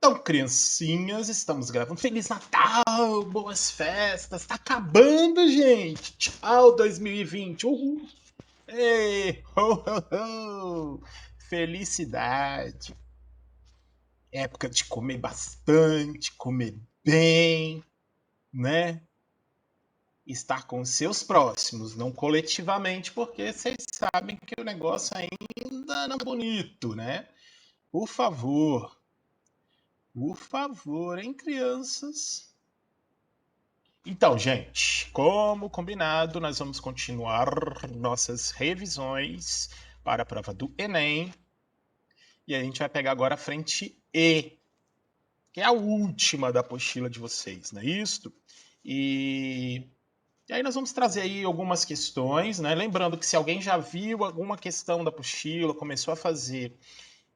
Então, criancinhas, estamos gravando. Feliz Natal, boas festas. Tá acabando, gente. Tchau, 2020. Uhul. Ei, ho, ho, ho. Felicidade. Época de comer bastante, comer bem, né? Estar com os seus próximos, não coletivamente, porque vocês sabem que o negócio ainda não é bonito, né? Por favor. Por favor, hein, crianças? Então, gente, como combinado, nós vamos continuar nossas revisões para a prova do Enem. E a gente vai pegar agora a frente E, que é a última da apostila de vocês, não é isso? E aí nós vamos trazer aí algumas questões, né? Lembrando que se alguém já viu alguma questão da apostila, começou a fazer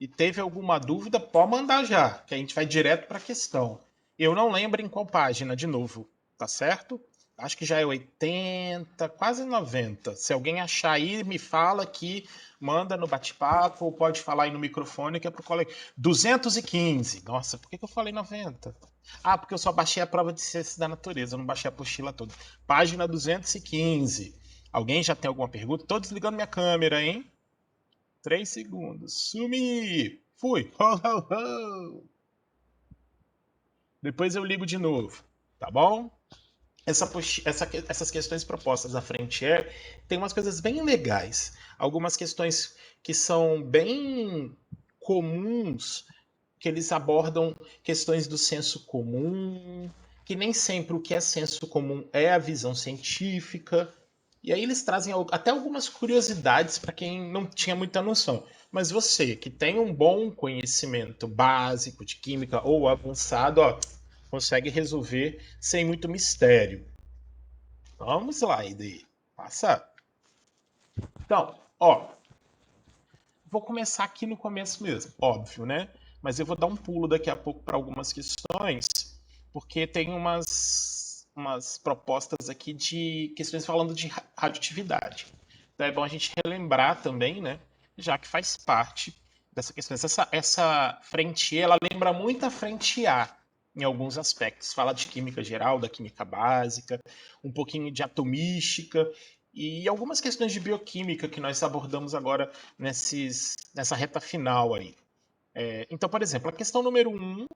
e teve alguma dúvida, pode mandar já, que a gente vai direto para a questão. Eu não lembro em qual página, de novo, tá certo? Acho que já é 80, quase 90. Se alguém achar aí, me fala aqui, manda no bate-papo, ou pode falar aí no microfone, que é pro colega. 215. Nossa, por que eu falei 90? Ah, porque eu só baixei a prova de ciências da natureza, eu não baixei a apostila toda. Página 215. Alguém já tem alguma pergunta? Tô desligando minha câmera, hein? 3 segundos. Sumi! Fui! Ho, ho, ho. Depois eu ligo de novo, tá bom? Essas questões propostas à frente tem umas coisas bem legais. Algumas questões que são bem comuns, que eles abordam questões do senso comum, que nem sempre o que é senso comum é a visão científica. E aí eles trazem até algumas curiosidades para quem não tinha muita noção. Mas você, que tem um bom conhecimento básico de química ou avançado, ó, consegue resolver sem muito mistério. Vamos lá, Ide. Passa. Então, ó, vou começar aqui no começo mesmo, óbvio, né? Mas eu vou dar um pulo daqui a pouco para algumas questões, porque tem umas propostas aqui de questões falando de radioatividade. Então é bom a gente relembrar também, né? Já que faz parte dessa questão. Essa frente E, ela lembra muito a frente A em alguns aspectos. Fala de química geral, da química básica, um pouquinho de atomística e algumas questões de bioquímica que nós abordamos agora nessa reta final aí. Então, por exemplo, a questão número 1,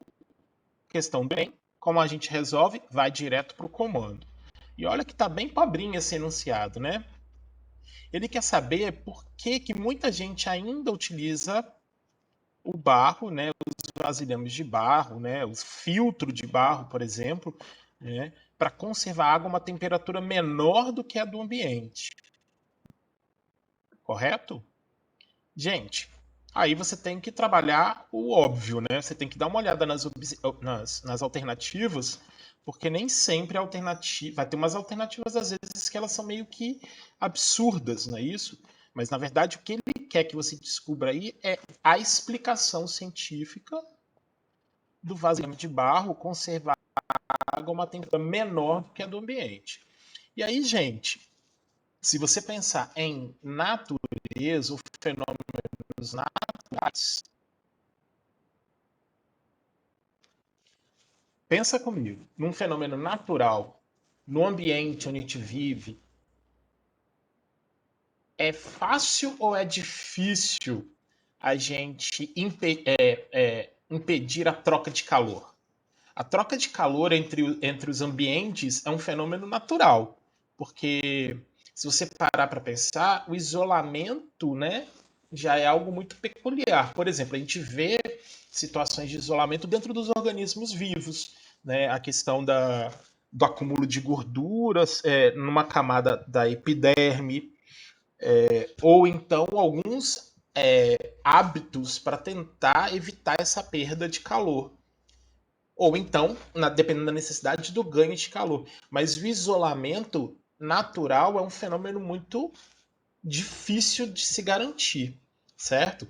questão bem, como a gente resolve, vai direto para o comando. E olha que está bem pobrinho esse enunciado, né? Ele quer saber por que muita gente ainda utiliza o barro, né, os vasilhames de barro, né, os filtros de barro, por exemplo, né, para conservar a água a uma temperatura menor do que a do ambiente. Correto? Gente, aí você tem que trabalhar o óbvio, né? Você tem que dar uma olhada nas alternativas, porque nem sempre a alternativa. Vai ter umas alternativas, às vezes, que elas são meio que absurdas, não é isso? Mas, na verdade, o que ele quer que você descubra aí é a explicação científica do vasilhame de barro conservar a água a uma temperatura menor do que a do ambiente. E aí, gente, se você pensar em natureza ou fenômenos naturais, pensa comigo, num fenômeno natural, no ambiente onde a gente vive, é fácil ou é difícil a gente impedir a troca de calor? A troca de calor entre os ambientes é um fenômeno natural, porque se você parar para pensar, o isolamento, né, já é algo muito peculiar. Por exemplo, a gente vê situações de isolamento dentro dos organismos vivos, né, a questão do acúmulo de gorduras numa camada da epiderme, ou então alguns hábitos para tentar evitar essa perda de calor. Ou então, dependendo da necessidade, do ganho de calor. Mas o isolamento natural é um fenômeno muito difícil de se garantir, certo?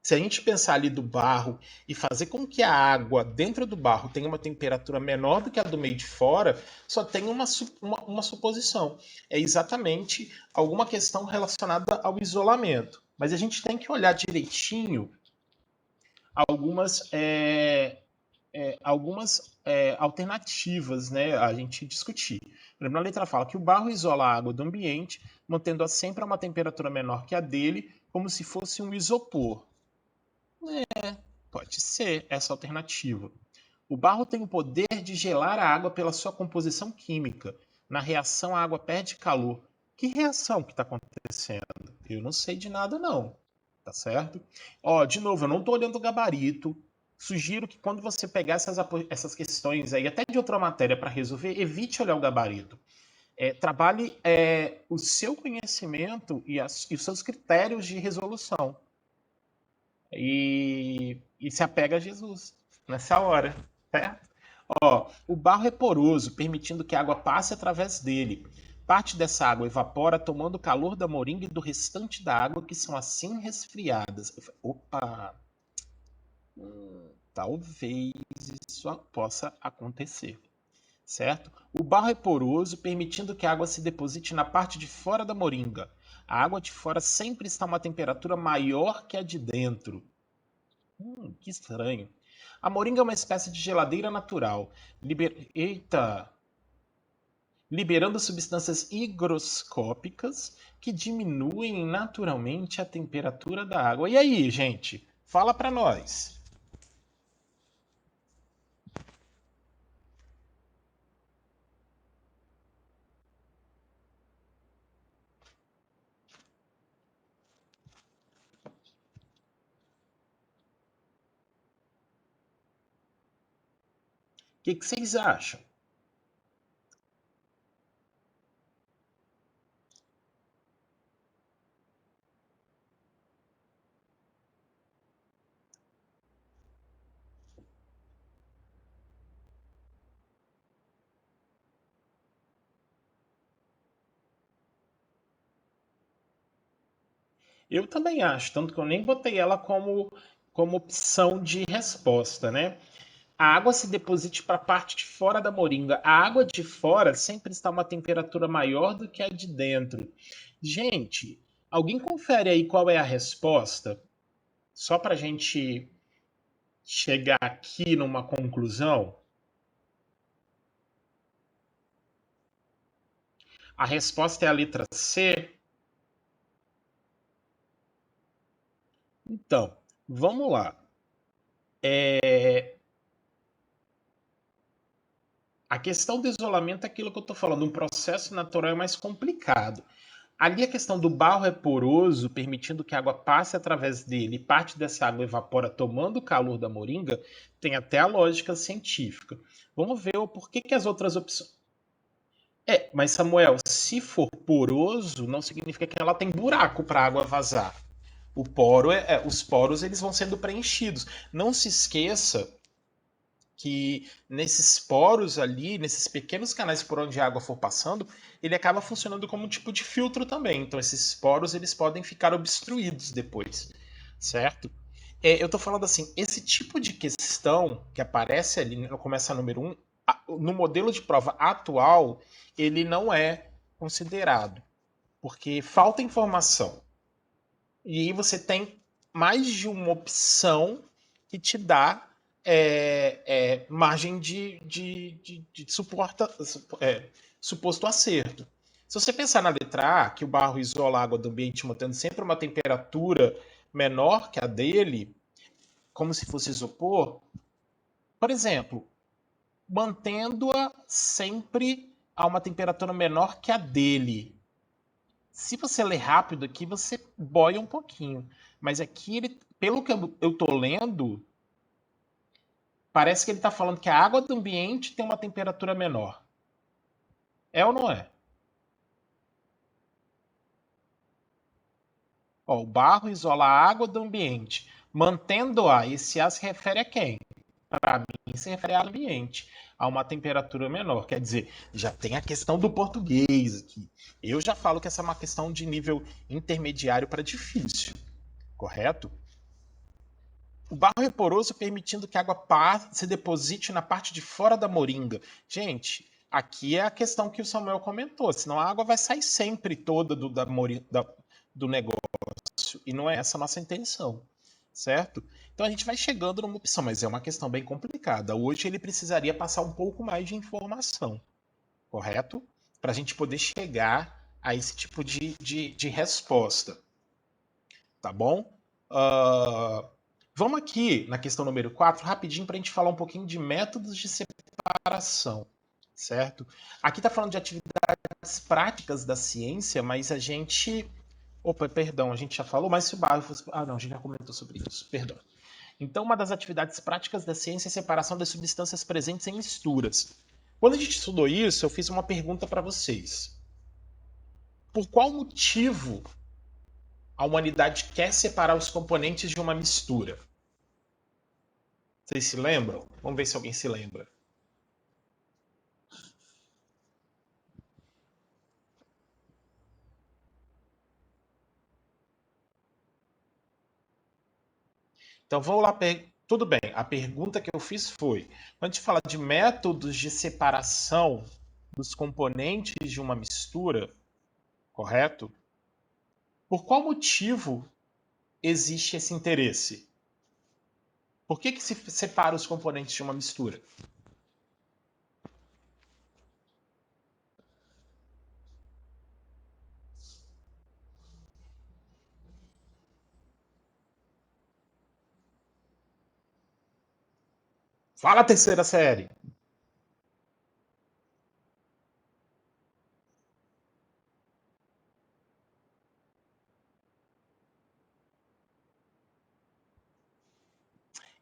Se a gente pensar ali do barro e fazer com que a água dentro do barro tenha uma temperatura menor do que a do meio de fora, só tem uma suposição. É exatamente alguma questão relacionada ao isolamento. Mas a gente tem que olhar direitinho algumas algumas alternativas, né, a gente discutir. Por exemplo, a letra fala que o barro isola a água do ambiente, mantendo-a sempre a uma temperatura menor que a dele, como se fosse um isopor. Pode ser essa alternativa. O barro tem o poder de gelar a água pela sua composição química. Na reação, a água perde calor. Que reação que está acontecendo? Eu não sei de nada, não. Tá certo? Ó, de novo, eu não estou olhando o gabarito. Sugiro que quando você pegar essas questões aí, até de outra matéria para resolver, evite olhar o gabarito. Trabalhe o seu conhecimento e os seus critérios de resolução. E se apega a Jesus nessa hora, certo? Ó, o barro é poroso, permitindo que a água passe através dele. Parte dessa água evapora, tomando o calor da moringa e do restante da água, que são assim resfriadas. Opa! Talvez isso possa acontecer, certo? O barro é poroso, permitindo que a água se deposite na parte de fora da moringa. A água de fora sempre está a uma temperatura maior que a de dentro. Que estranho. A moringa é uma espécie de geladeira natural. Eita! Liberando substâncias higroscópicas que diminuem naturalmente a temperatura da água. E aí, gente? Fala para nós. O que vocês acham? Eu também acho, tanto que eu nem botei ela como opção de resposta, né? A água se deposite para a parte de fora da moringa. A água de fora sempre está a uma temperatura maior do que a de dentro. Gente, alguém confere aí qual é a resposta? Só para a gente chegar aqui numa conclusão. A resposta é a letra C. Então, vamos lá. A questão do isolamento é aquilo que eu estou falando, um processo natural é mais complicado. Ali a questão do barro é poroso, permitindo que a água passe através dele e parte dessa água evapora tomando o calor da moringa, tem até a lógica científica. Vamos ver o porquê que as outras opções. Mas Samuel, se for poroso, não significa que ela tem buraco para a água vazar. Os poros eles vão sendo preenchidos. Não se esqueça que nesses poros ali, nesses pequenos canais por onde a água for passando, ele acaba funcionando como um tipo de filtro também. Então esses poros eles podem ficar obstruídos depois, certo? Eu estou falando assim, esse tipo de questão que aparece ali no começa número 1, no modelo de prova atual, ele não é considerado, porque falta informação. E aí você tem mais de uma opção que te dá margem de suposto acerto. Se você pensar na letra A, que o barro isola a água do ambiente mantendo sempre uma temperatura menor que a dele, como se fosse isopor, por exemplo, mantendo-a sempre a uma temperatura menor que a dele. Se você ler rápido aqui, você boia um pouquinho. Mas aqui, pelo que eu estou lendo, parece que ele está falando que a água do ambiente tem uma temperatura menor. É ou não é? Ó, o barro isola a água do ambiente, mantendo-a. Esse A se refere a quem? Para mim, se refere ao ambiente, a uma temperatura menor. Quer dizer, já tem a questão do português aqui. Eu já falo que essa é uma questão de nível intermediário para difícil, correto? O barro é poroso, permitindo que a água se deposite na parte de fora da moringa. Gente, aqui é a questão que o Samuel comentou, senão a água vai sair sempre toda do negócio. E não é essa a nossa intenção. certo? Então a gente vai chegando numa opção, mas é uma questão bem complicada. Hoje ele precisaria passar um pouco mais de informação, correto? Para a gente poder chegar a esse tipo de resposta, tá bom? Uh, vamos aqui na questão número 4 rapidinho, para a gente falar um pouquinho de métodos de separação, certo? Aqui está falando de atividades práticas da ciência, mas a gente. Opa, perdão, a gente já falou, mas se o barro fosse. Ah, não, a gente já comentou sobre isso, perdão. Então, uma das atividades práticas da ciência é a separação das substâncias presentes em misturas. Quando a gente estudou isso, eu fiz uma pergunta para vocês. Por qual motivo a humanidade quer separar os componentes de uma mistura? Vocês se lembram? Vamos ver se alguém se lembra. Então vamos lá. Tudo bem, a pergunta que eu fiz foi: quando a gente fala de métodos de separação dos componentes de uma mistura, correto? Por qual motivo existe esse interesse? Por que se separa os componentes de uma mistura? Fala a terceira série.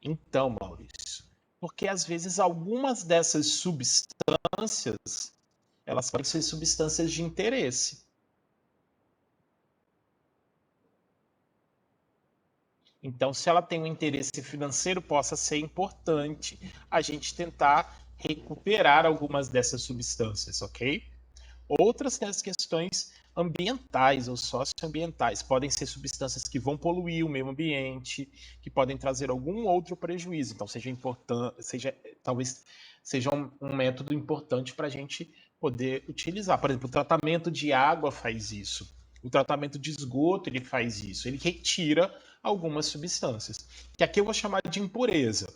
Então, Maurício, porque às vezes algumas dessas substâncias, elas podem ser substâncias de interesse. Então, se ela tem um interesse financeiro, possa ser importante a gente tentar recuperar algumas dessas substâncias, ok? Outras têm as questões ambientais ou socioambientais. Podem ser substâncias que vão poluir o meio ambiente, que podem trazer algum outro prejuízo. Então, seja importante, talvez seja um método importante para a gente poder utilizar. Por exemplo, o tratamento de água faz isso. O tratamento de esgoto ele faz isso. Ele retira algumas substâncias, que aqui eu vou chamar de impureza.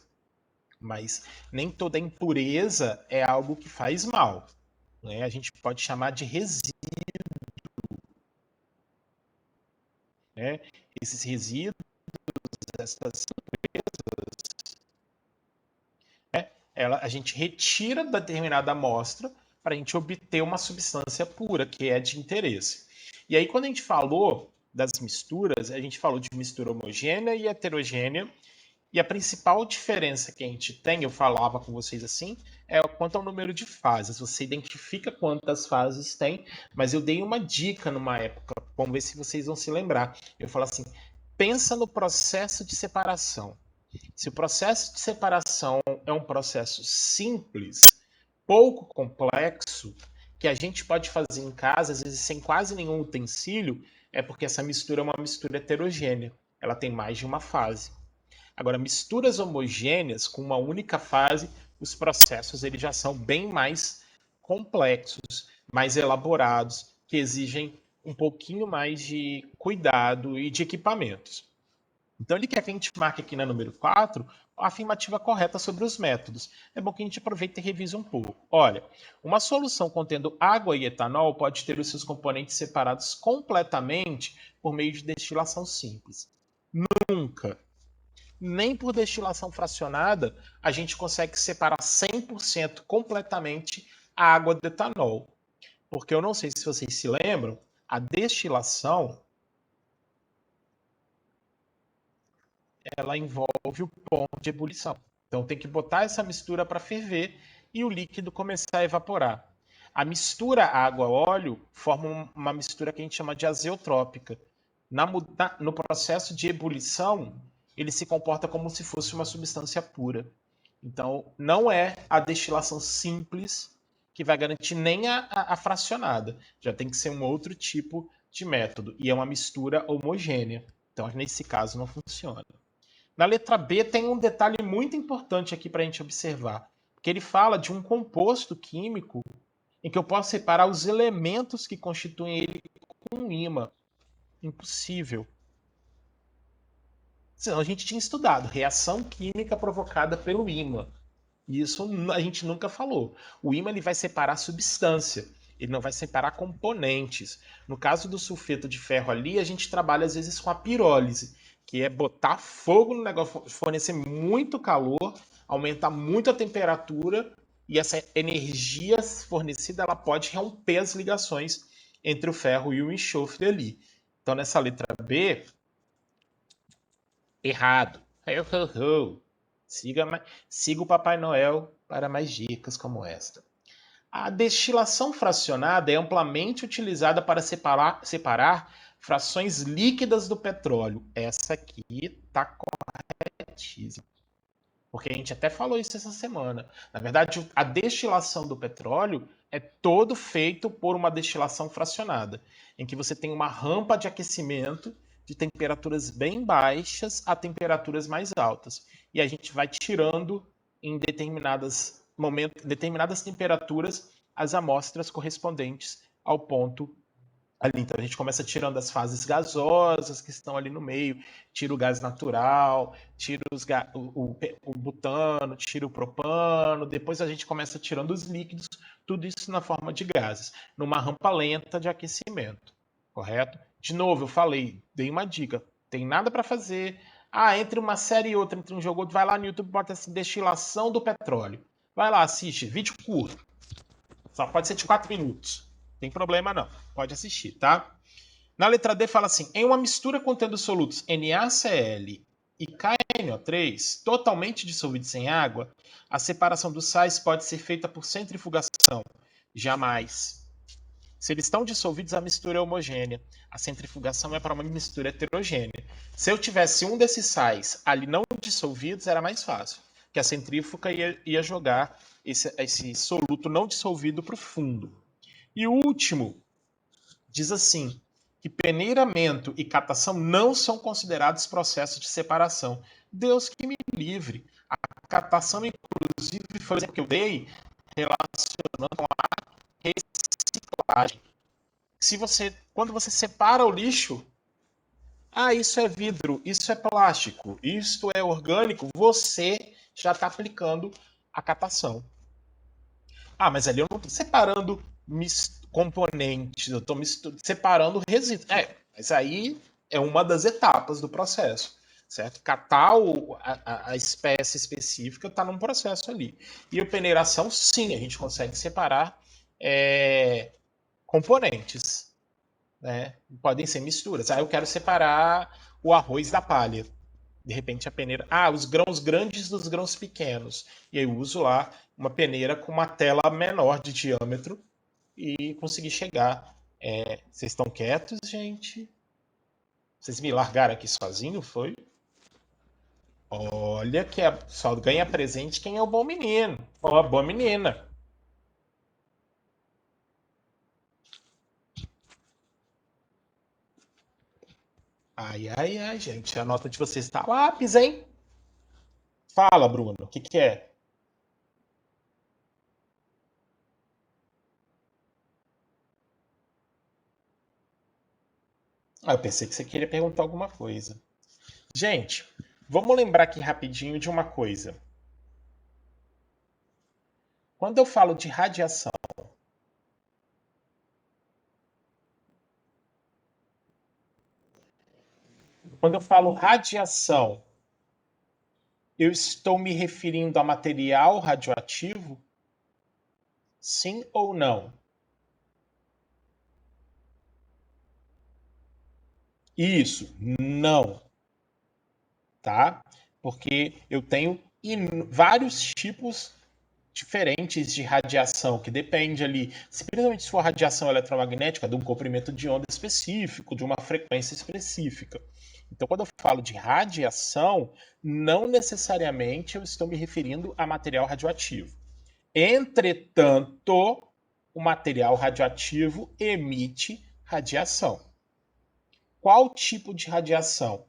Mas nem toda impureza é algo que faz mal, né? A gente pode chamar de resíduo, né? Esses resíduos, essas, a gente retira determinada amostra para a gente obter uma substância pura, que é de interesse. E aí, quando a gente falou das misturas, a gente falou de mistura homogênea e heterogênea, e a principal diferença que a gente tem, eu falava com vocês assim, é quanto ao número de fases. Você identifica quantas fases tem, mas eu dei uma dica numa época, vamos ver se vocês vão se lembrar. Eu falo assim: pensa no processo de separação. Se o processo de separação é um processo simples, pouco complexo, que a gente pode fazer em casa, às vezes sem quase nenhum utensílio, é porque essa mistura é uma mistura heterogênea. Ela tem mais de uma fase. Agora, misturas homogêneas com uma única fase, os processos eles já são bem mais complexos, mais elaborados, que exigem um pouquinho mais de cuidado e de equipamentos. Então, ele quer que a gente marque aqui na número 4 a afirmativa correta sobre os métodos. É bom que a gente aproveite e revise um pouco. Olha, uma solução contendo água e etanol pode ter os seus componentes separados completamente por meio de destilação simples. Nunca, nem por destilação fracionada, a gente consegue separar 100% completamente a água do etanol. Porque eu não sei se vocês se lembram, a destilação ela envolve o ponto de ebulição. Então tem que botar essa mistura para ferver e o líquido começar a evaporar. A mistura água-óleo forma uma mistura que a gente chama de azeotrópica. No processo de ebulição, ele se comporta como se fosse uma substância pura. Então, não é a destilação simples que vai garantir nem a fracionada. Já tem que ser um outro tipo de método. E é uma mistura homogênea. Então, nesse caso, não funciona. Na letra B tem um detalhe muito importante aqui para a gente observar, que ele fala de um composto químico em que eu posso separar os elementos que constituem ele com um ímã. Impossível. Senão a gente tinha estudado reação química provocada pelo ímã. E isso a gente nunca falou. O ímã ele vai separar substância, ele não vai separar componentes. No caso do sulfeto de ferro ali, a gente trabalha às vezes com a pirólise, que é botar fogo no negócio, fornecer muito calor, aumentar muito a temperatura e essa energia fornecida ela pode romper as ligações entre o ferro e o enxofre ali. Então nessa letra B, errado. Siga, siga o Papai Noel para mais dicas como esta. A destilação fracionada é amplamente utilizada para separar frações líquidas do petróleo. Essa aqui está corretíssima. Porque a gente até falou isso essa semana. Na verdade, a destilação do petróleo é todo feito por uma destilação fracionada, em que você tem uma rampa de aquecimento de temperaturas bem baixas a temperaturas mais altas. E a gente vai tirando em determinadas temperaturas as amostras correspondentes ao ponto ali. Então a gente começa tirando as fases gasosas que estão ali no meio, tira o gás natural, tira o butano, tira o propano, depois a gente começa tirando os líquidos, tudo isso na forma de gases, numa rampa lenta de aquecimento, correto? De novo, eu falei, dei uma dica, tem nada para fazer. Ah, entre uma série e outra, entre um jogo outro, vai lá no YouTube, bota assim, destilação do petróleo. Vai lá, assiste, vídeo curto. Só pode ser de 4 minutos. Não tem problema não. Pode assistir, tá? Na letra D fala assim: em uma mistura contendo solutos NaCl e KNO3, totalmente dissolvidos em água, a separação dos sais pode ser feita por centrifugação. Jamais. Se eles estão dissolvidos, a mistura é homogênea. A centrifugação é para uma mistura heterogênea. Se eu tivesse um desses sais ali não dissolvidos, era mais fácil, que a centrífuga ia jogar esse soluto não dissolvido para o fundo. E o último diz assim, que peneiramento e catação não são considerados processos de separação. Deus que me livre. A catação, inclusive, foi o exemplo que eu dei relacionando com a reciclagem. Quando você separa o lixo, isso é vidro, isso é plástico, isso é orgânico, você já está aplicando a catação. Mas ali eu não estou separando componentes, eu estou separando resíduos. Mas aí é uma das etapas do processo, certo? Catar a espécie específica está num processo ali. E a peneiração, sim, a gente consegue separar componentes, né? Podem ser misturas. Eu quero separar o arroz da palha. De repente a peneira. Os grãos grandes dos grãos pequenos. E aí eu uso lá uma peneira com uma tela menor de diâmetro e consegui chegar. Vocês estão quietos, gente? Vocês me largaram aqui sozinho, foi? Olha que só ganha presente quem é o bom menino. Ó, boa menina. Ai, ai, ai, gente. A nota de vocês está lápis, hein? Fala, Bruno. O que, que é? Eu pensei que você queria perguntar alguma coisa. Gente, vamos lembrar aqui rapidinho de uma coisa. Quando eu falo de radiação, quando eu falo radiação, eu estou me referindo a material radioativo? Sim ou não? Isso, não, tá? Porque eu tenho vários tipos diferentes de radiação, que depende ali, principalmente se for radiação eletromagnética, de um comprimento de onda específico, de uma frequência específica. Então, quando eu falo de radiação, não necessariamente eu estou me referindo a material radioativo. Entretanto, o material radioativo emite radiação. Qual tipo de radiação?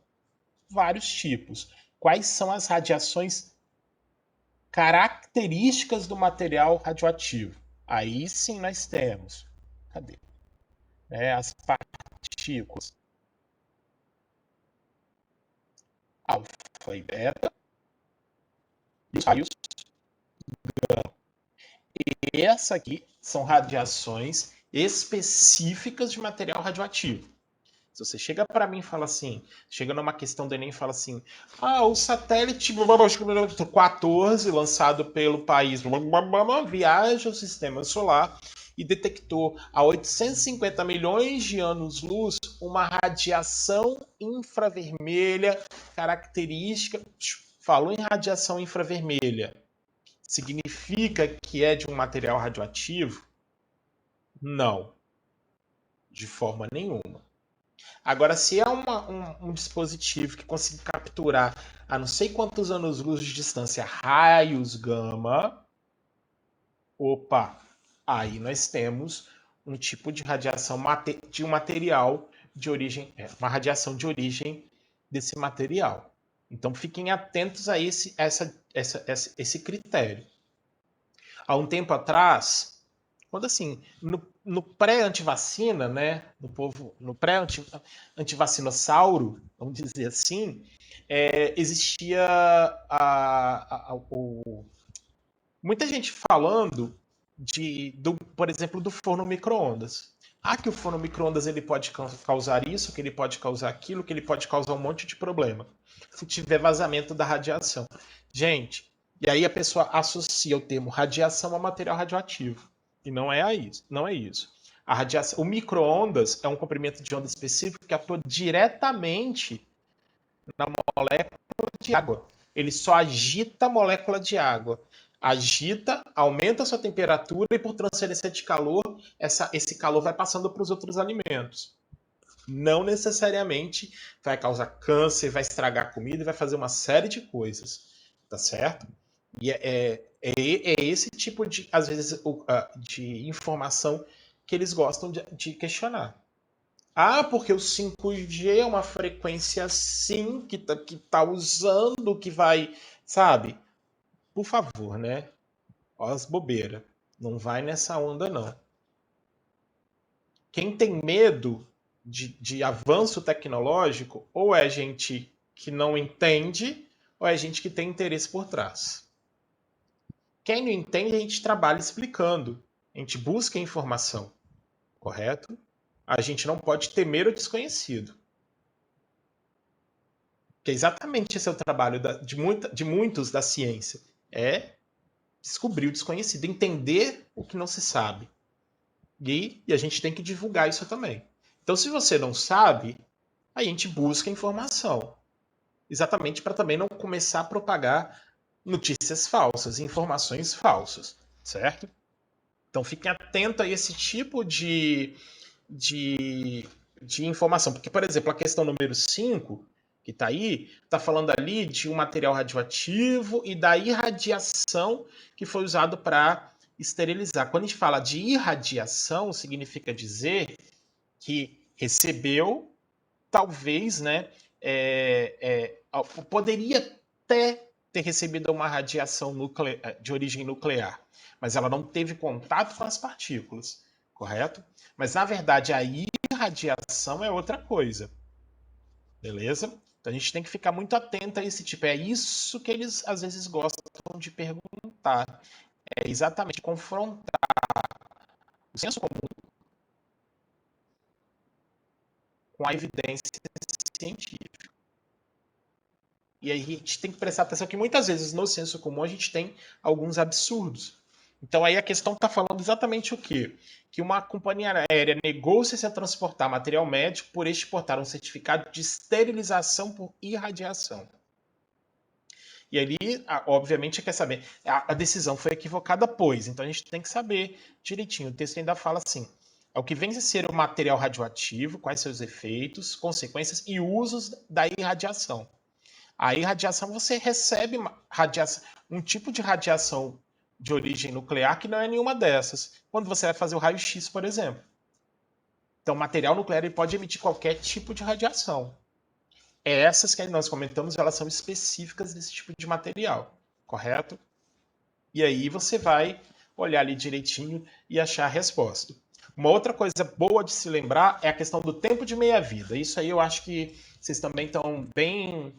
Vários tipos. Quais são as radiações características do material radioativo? Aí sim nós temos. Cadê? As partículas alfa e beta, e os raios gama. E essa aqui são radiações específicas de material radioativo. Se você chega para mim e fala assim, chega numa questão do Enem e fala assim, o satélite 14, lançado pelo país, viaja ao sistema solar e detectou a 850 milhões de anos-luz uma radiação infravermelha característica. Falou em radiação infravermelha. Significa que é de um material radioativo? Não, de forma nenhuma. Agora, se é um dispositivo que consegue capturar a não sei quantos anos-luz de distância raios gama, opa, aí nós temos um tipo de radiação de um material de origem, uma radiação de origem desse material. Então fiquem atentos a esse critério. Há um tempo atrás, quando assim, no pré-antivacina, né, no pré-antivacinossauro, vamos dizer assim, existia muita gente falando por exemplo, do forno micro-ondas. Que o forno micro-ondas ele pode causar isso, que ele pode causar aquilo, que ele pode causar um monte de problema. Se tiver vazamento da radiação. Gente, e aí a pessoa associa o termo radiação a material radioativo. E não é isso. Não é isso. A radiação, o micro-ondas é um comprimento de onda específico que atua diretamente na molécula de água. Ele só agita a molécula de água. Agita, aumenta a sua temperatura e por transferência de calor, esse calor vai passando para os outros alimentos. Não necessariamente vai causar câncer, vai estragar a comida e vai fazer uma série de coisas. Tá certo? E é esse tipo de, às vezes, de informação que eles gostam de questionar. Porque o 5G é uma frequência assim que tá usando, que vai, sabe? Por favor, né? Ó as bobeiras. Não vai nessa onda, não. Quem tem medo de avanço tecnológico, ou é gente que não entende, ou é gente que tem interesse por trás. Quem não entende, a gente trabalha explicando. A gente busca informação. Correto? A gente não pode temer o desconhecido. Que é exatamente esse é o trabalho de muitos da ciência. É descobrir o desconhecido, entender o que não se sabe. E a gente tem que divulgar isso também. Então, se você não sabe, a gente busca informação. Exatamente para também não começar a propagar notícias falsas, informações falsas. Certo? Então, fiquem atentos a esse tipo de informação. Porque, por exemplo, a questão número 5, que está aí, está falando ali de um material radioativo e da irradiação que foi usado para esterilizar. Quando a gente fala de irradiação, significa dizer que recebeu, talvez, né, poderia até ter recebido uma radiação de origem nuclear, mas ela não teve contato com as partículas, correto? Mas, na verdade, a irradiação é outra coisa, beleza? Então, a gente tem que ficar muito atento a esse tipo. É isso que eles, às vezes, gostam de perguntar. É exatamente confrontar o senso comum com a evidência científica. E aí a gente tem que prestar atenção que muitas vezes no senso comum a gente tem alguns absurdos. Então aí a questão está falando exatamente o quê? Que uma companhia aérea negou-se a transportar material médico por exportar um certificado de esterilização por irradiação. E ali, obviamente, quer saber, a decisão foi equivocada, pois. Então a gente tem que saber direitinho. O texto ainda fala assim: é o que vem a ser o material radioativo, quais seus efeitos, consequências e usos da irradiação. A irradiação, você recebe um tipo de radiação de origem nuclear que não é nenhuma dessas. Quando você vai fazer o raio-x, por exemplo. Então, o material nuclear ele pode emitir qualquer tipo de radiação. Essas que nós comentamos, elas são específicas desse tipo de material, correto? E aí você vai olhar ali direitinho e achar a resposta. Uma outra coisa boa de se lembrar é a questão do tempo de meia-vida. Isso aí eu acho que vocês também estão bem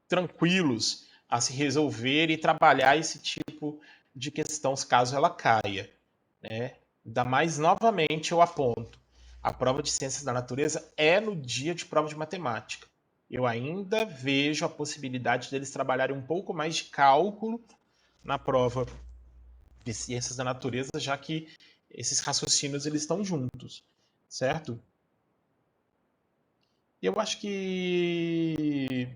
tranquilos a se resolver e trabalhar esse tipo de questão caso ela caia, né? Ainda mais, novamente, eu aponto, a prova de ciências da natureza é no dia de prova de matemática. Eu ainda vejo a possibilidade deles trabalharem um pouco mais de cálculo na prova de ciências da natureza, já que esses raciocínios eles estão juntos, certo? E eu acho que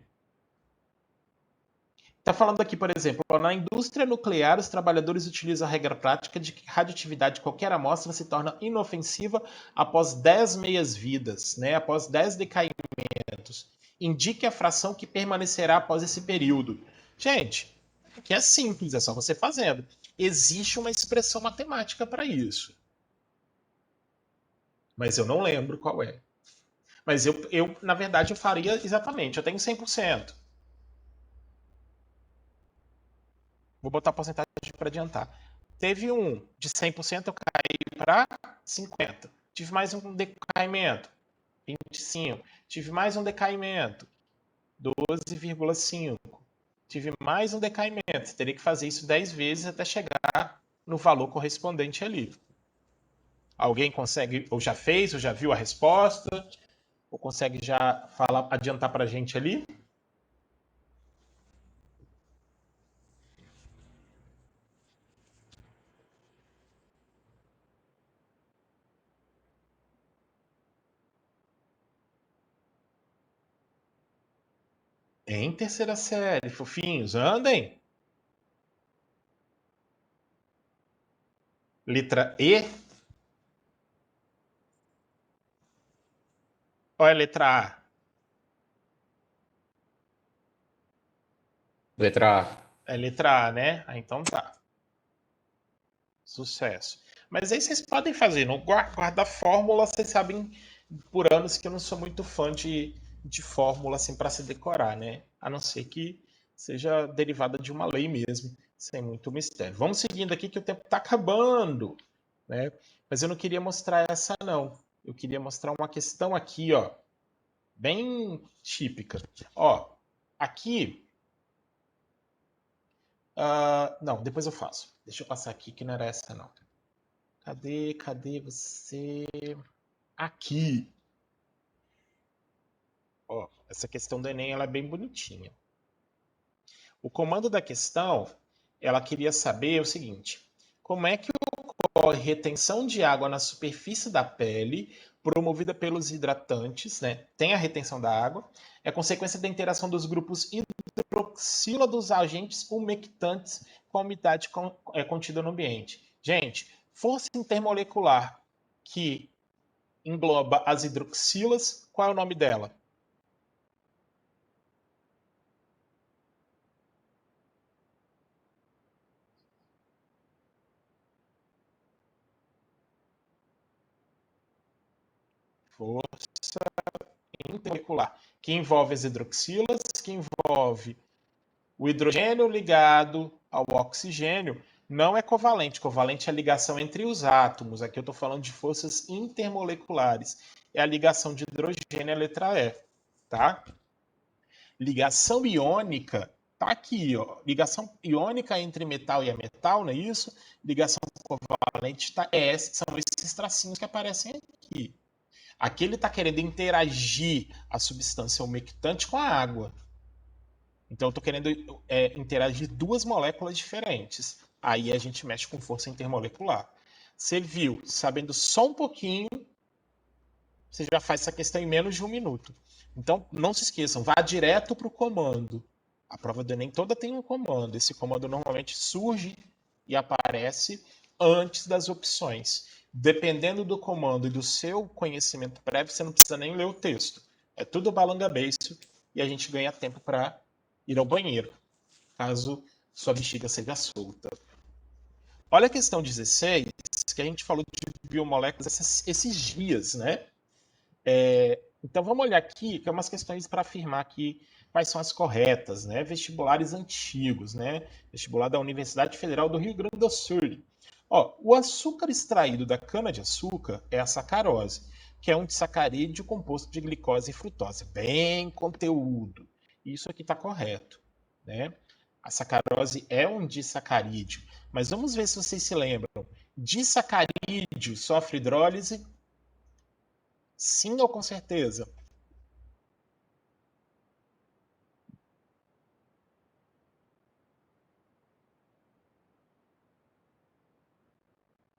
está falando aqui, por exemplo, na indústria nuclear, os trabalhadores utilizam a regra prática de que radioatividade de qualquer amostra se torna inofensiva após 10 meias-vidas, né? Após 10 decaimentos. Indique a fração que permanecerá após esse período. Gente, que é simples, é só você fazendo. Existe uma expressão matemática para isso. Mas eu não lembro qual é. Mas na verdade, eu faria exatamente. Eu tenho 100%. Vou botar a porcentagem para adiantar. Teve um de 100%, eu caí para 50%. Tive mais um decaimento, 25%. Tive mais um decaimento, 12,5%. Tive mais um decaimento. Você teria que fazer isso 10 vezes até chegar no valor correspondente ali. Alguém consegue, ou já fez, ou já viu a resposta, ou consegue já falar, adiantar para a gente ali? Em terceira série, fofinhos, andem. Letra E. Ou é letra A? Letra A. É letra A, né? Ah, então tá. Sucesso. Mas aí vocês podem fazer. No guarda fórmula, vocês sabem por anos que eu não sou muito fã de fórmula assim para se decorar, né? A não ser que seja derivada de uma lei mesmo, sem muito mistério. Vamos seguindo aqui que o tempo está acabando, né? Mas eu não queria mostrar essa não. Eu queria mostrar uma questão aqui, ó, bem típica. Ó, aqui não, depois eu faço. Deixa eu passar aqui que não era essa não. Cadê você? Aqui. Ó, essa questão do Enem ela é bem bonitinha. O comando da questão, ela queria saber o seguinte: como é que ocorre retenção de água na superfície da pele promovida pelos hidratantes, né? Tem a retenção da água, é consequência da interação dos grupos hidroxila dos agentes umectantes com a umidade contida no ambiente. Gente, força intermolecular que engloba as hidroxilas, qual é o nome dela? Força intermolecular, que envolve as hidroxilas, que envolve o hidrogênio ligado ao oxigênio. Não é covalente. Covalente é a ligação entre os átomos. Aqui eu estou falando de forças intermoleculares. É a ligação de hidrogênio, a letra E. Tá? Ligação iônica tá aqui, ó. Ligação iônica entre metal e ametal, não é isso? Ligação covalente tá, são esses tracinhos que aparecem aqui. Aqui ele está querendo interagir a substância umectante com a água. Então eu estou querendo interagir duas moléculas diferentes. Aí a gente mexe com força intermolecular. Você viu, sabendo só um pouquinho, você já faz essa questão em menos de um minuto. Então não se esqueçam, vá direto para o comando. A prova do Enem toda tem um comando. Esse comando normalmente surge e aparece antes das opções. Dependendo do comando e do seu conhecimento prévio, você não precisa nem ler o texto. É tudo balanga-beiço e a gente ganha tempo para ir ao banheiro, caso sua bexiga seja solta. Olha a questão 16, que a gente falou de biomoléculas esses dias, né? Então vamos olhar aqui, que é umas questões para afirmar aqui quais são as corretas, né? Vestibulares antigos, né? Vestibular da Universidade Federal do Rio Grande do Sul. Ó, o açúcar extraído da cana-de-açúcar é a sacarose, que é um disacarídeo composto de glicose e frutose. Bem conteúdo. Isso aqui está correto, né? A sacarose é um disacarídeo. Mas vamos ver se vocês se lembram. Disacarídeo sofre hidrólise? Sim ou com certeza?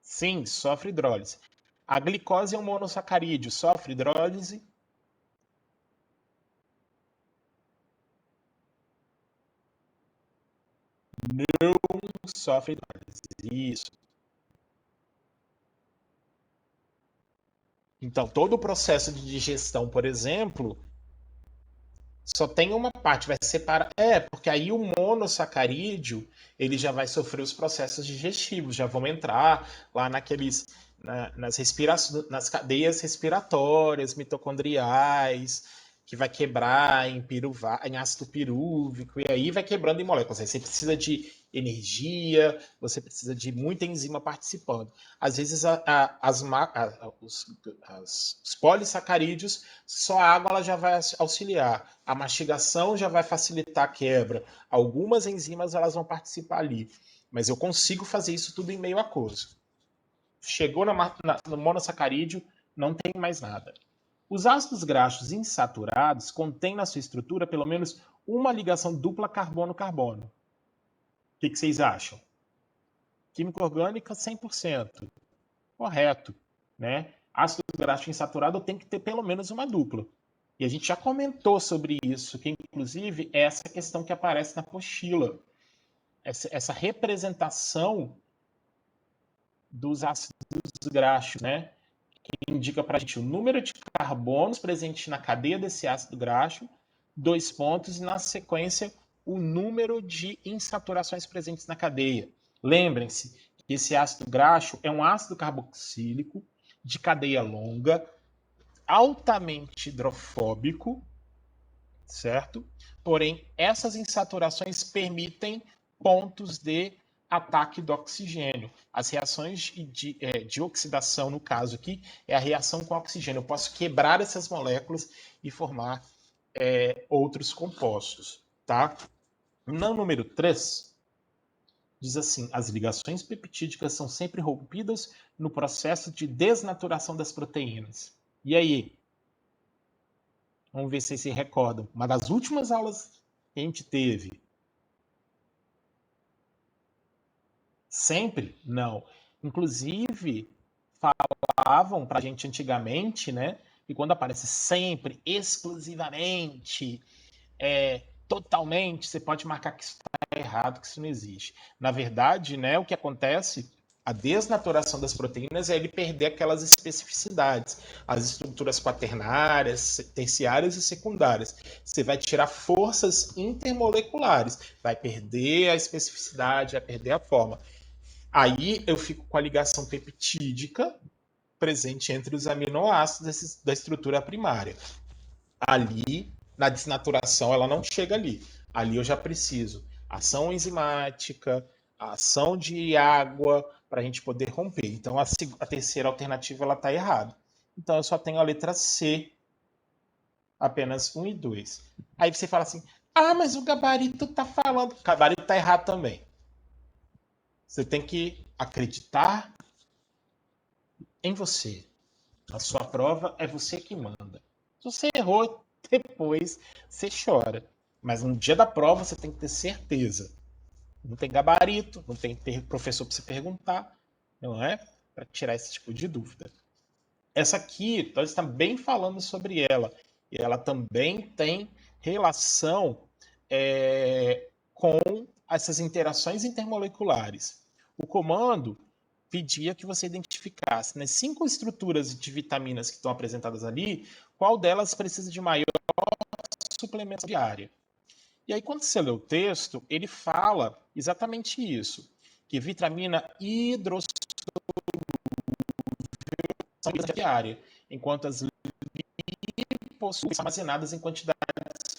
Sim, sofre hidrólise. A glicose é um monossacarídeo, sofre hidrólise? Não sofre hidrólise. Isso. Então, todo o processo de digestão, por exemplo, só tem uma parte, vai separar. Porque aí o monossacarídeo, ele já vai sofrer os processos digestivos, já vão entrar lá nas cadeias respiratórias, mitocondriais, que vai quebrar em ácido pirúvico, e aí vai quebrando em moléculas. Aí você precisa de energia, você precisa de muita enzima participando. Às vezes os polissacarídeos, só a água ela já vai auxiliar. A mastigação já vai facilitar a quebra. Algumas enzimas elas vão participar ali. Mas eu consigo fazer isso tudo em meio aquoso. Chegou no monossacarídeo, não tem mais nada. Os ácidos graxos insaturados contêm na sua estrutura pelo menos uma ligação dupla carbono-carbono. O que vocês acham? Química orgânica, 100%. Correto. Né? Ácido graxo insaturado tem que ter pelo menos uma dupla. E a gente já comentou sobre isso, que inclusive é essa questão que aparece na apostila. Essa representação dos ácidos graxos, né? Que indica para a gente o número de carbonos presentes na cadeia desse ácido graxo, 2 pontos, e na sequência o número de insaturações presentes na cadeia. Lembrem-se que esse ácido graxo é um ácido carboxílico de cadeia longa, altamente hidrofóbico, certo? Porém, essas insaturações permitem pontos de ataque do oxigênio. As reações de oxidação, no caso aqui, é a reação com oxigênio. Eu posso quebrar essas moléculas e formar outros compostos. Tá? No número 3, diz assim: as ligações peptídicas são sempre rompidas no processo de desnaturação das proteínas. E aí? Vamos ver se vocês se recordam. Uma das últimas aulas que a gente teve. Sempre? Não. Inclusive, falavam para a gente antigamente, né? Que quando aparece sempre, exclusivamente, totalmente, você pode marcar que isso está errado, que isso não existe. Na verdade, né, o que acontece, a desnaturação das proteínas é ele perder aquelas especificidades, as estruturas quaternárias, terciárias e secundárias. Você vai tirar forças intermoleculares, vai perder a especificidade, vai perder a forma. Aí eu fico com a ligação peptídica presente entre os aminoácidos da estrutura primária. Ali, na desnaturação, ela não chega ali. Ali eu já preciso ação enzimática, ação de água, para a gente poder romper. Então a terceira alternativa ela está errada. Então eu só tenho a letra C, apenas 1 e 2. Aí você fala assim: ah, mas o gabarito está falando. O gabarito está errado também. Você tem que acreditar em você. A sua prova é você que manda. Se você errou, depois você chora. Mas no dia da prova você tem que ter certeza. Não tem gabarito, não tem professor para você perguntar, não é? Para tirar esse tipo de dúvida. Essa aqui, nós estamos bem falando sobre ela. E ela também tem relação com essas interações intermoleculares. O comando pedia que você identificasse nas 5 estruturas de vitaminas que estão apresentadas ali, qual delas precisa de maior suplemento diário. E aí, quando você lê o texto, ele fala exatamente isso, que vitamina hidrossolúvel são diária, enquanto as lipossolúveis são armazenadas em quantidades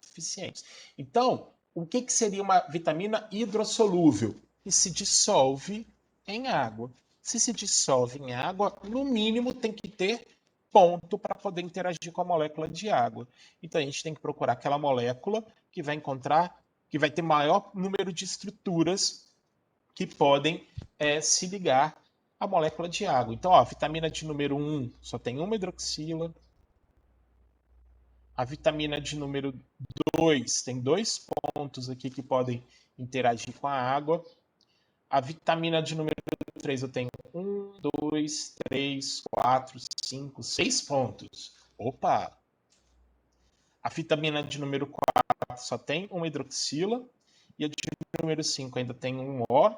suficientes. Então, o que seria uma vitamina hidrossolúvel? Que se dissolve em água. Se dissolve em água, no mínimo tem que ter ponto para poder interagir com a molécula de água. Então a gente tem que procurar aquela molécula que vai encontrar, que vai ter maior número de estruturas que podem se ligar à molécula de água. Então, ó, a vitamina de número 1 só tem uma hidroxila. A vitamina de número 2 tem 2 pontos aqui que podem interagir com a água. A vitamina de número 3 eu tenho 1, 2, 3, 4, 5, 6 pontos. Opa! A vitamina de número 4 só tem uma hidroxila. E a de número 5 ainda tem um O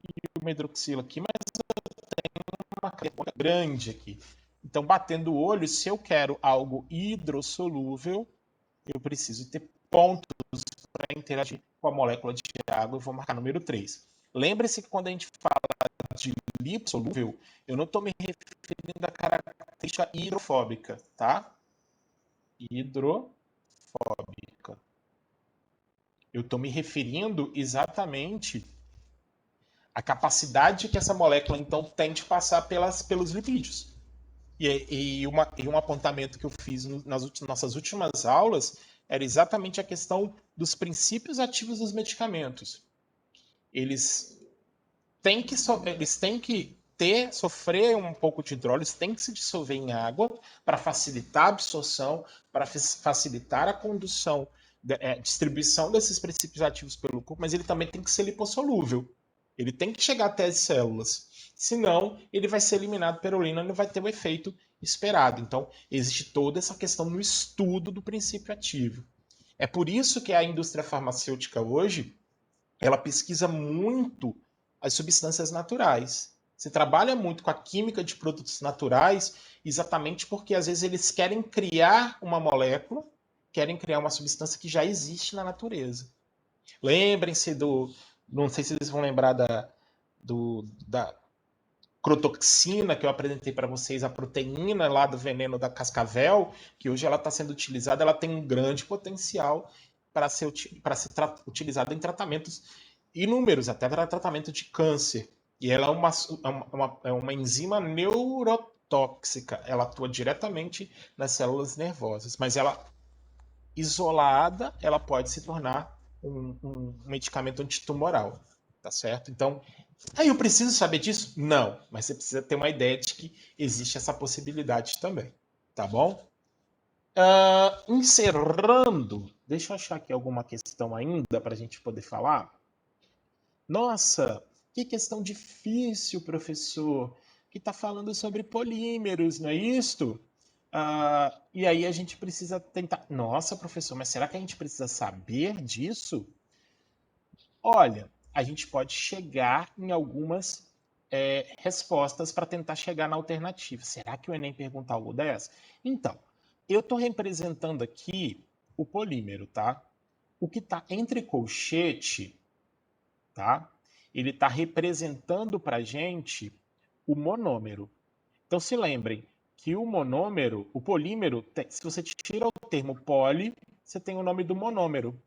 e uma hidroxila aqui, mas uma carga grande aqui. Então, batendo o olho, se eu quero algo hidrossolúvel, eu preciso ter pontos para interagir com a molécula de água. Eu vou marcar número 3. Lembre-se que quando a gente fala de lipossolúvel, eu não estou me referindo à característica hidrofóbica, tá? Hidrofóbica. Eu estou me referindo exatamente à capacidade que essa molécula, então, tem de passar pelos lipídios. E um apontamento que eu fiz nas nossas últimas aulas era exatamente a questão dos princípios ativos dos medicamentos. Eles têm que sofrer um pouco de hidrólise, têm que se dissolver em água para facilitar a absorção, para facilitar a condução, distribuição desses princípios ativos pelo corpo, mas ele também tem que ser lipossolúvel. Ele tem que chegar até as células. Senão, ele vai ser eliminado pela urina e não vai ter o efeito esperado. Então, existe toda essa questão no estudo do princípio ativo. É por isso que a indústria farmacêutica hoje, ela pesquisa muito as substâncias naturais. Se trabalha muito com a química de produtos naturais, exatamente porque às vezes eles querem criar uma molécula, querem criar uma substância que já existe na natureza. Lembrem-se não sei se vocês vão lembrar da crotoxina que eu apresentei para vocês, a proteína lá do veneno da cascavel, que hoje ela está sendo utilizada, ela tem um grande potencial para ser utilizada em tratamentos inúmeros, até para tratamento de câncer. E ela é uma enzima neurotóxica, ela atua diretamente nas células nervosas, mas ela isolada, ela pode se tornar um medicamento antitumoral, tá certo? Então, aí eu preciso saber disso? Não, mas você precisa ter uma ideia de que existe essa possibilidade também, tá bom? Encerrando, deixa eu achar aqui alguma questão ainda para a gente poder falar. Nossa, que questão difícil, professor, que está falando sobre polímeros, não é isto? E aí a gente precisa tentar. Nossa, professor, mas será que a gente precisa saber disso? Olha, a gente pode chegar em algumas respostas para tentar chegar na alternativa. Será que o Enem pergunta algo dessa? Então, eu estou representando aqui o polímero, tá? O que está entre colchete, tá? Ele está representando para a gente o monômero. Então se lembrem que o monômero, o polímero, se você tira o termo poli, você tem o nome do monômero.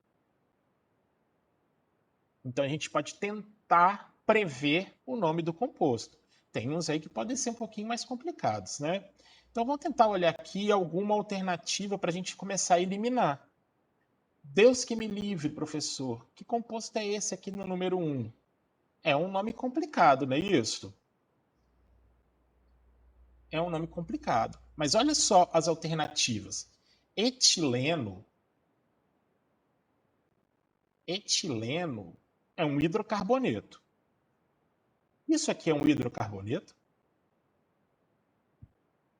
Então a gente pode tentar prever o nome do composto. Tem uns aí que podem ser um pouquinho mais complicados, né? Então vamos tentar olhar aqui alguma alternativa para a gente começar a eliminar. Deus que me livre, professor. Que composto é esse aqui no número 1? É um nome complicado, não é isso? É um nome complicado. Mas olha só as alternativas. Etileno. Etileno é um hidrocarboneto. Isso aqui é um hidrocarboneto?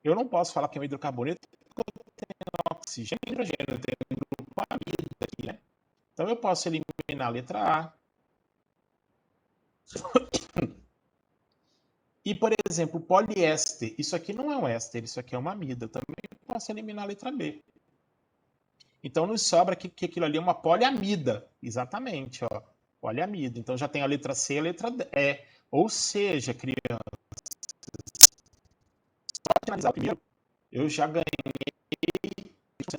Eu não posso falar que é um hidrocarboneto porque eu tenho oxigênio e hidrogênio. Eu tenho um grupo amido aqui, né? Então eu posso eliminar a letra A. E, por exemplo, poliéster. Isso aqui não é um éster, isso aqui é uma amida. Eu também posso eliminar a letra B. Então nos sobra que aquilo ali é uma poliamida. Exatamente, ó. Poliamida. Então já tem a letra C e a letra E. Ou seja, criança, só finalizar primeiro, eu já ganhei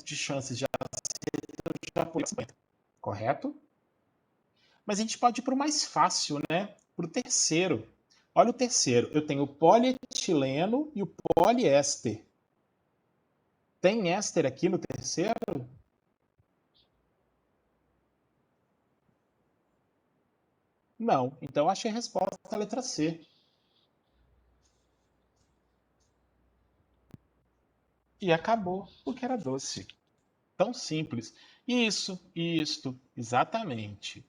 de chances de acerto, eu já apoio 50. Correto? Mas a gente pode ir para o mais fácil, né? Para o terceiro. Olha o terceiro. Eu tenho o polietileno e o poliéster. Tem éster aqui no terceiro? Não. Então eu achei a resposta a letra C. E acabou, porque era doce. Tão simples. Isso, isto, exatamente.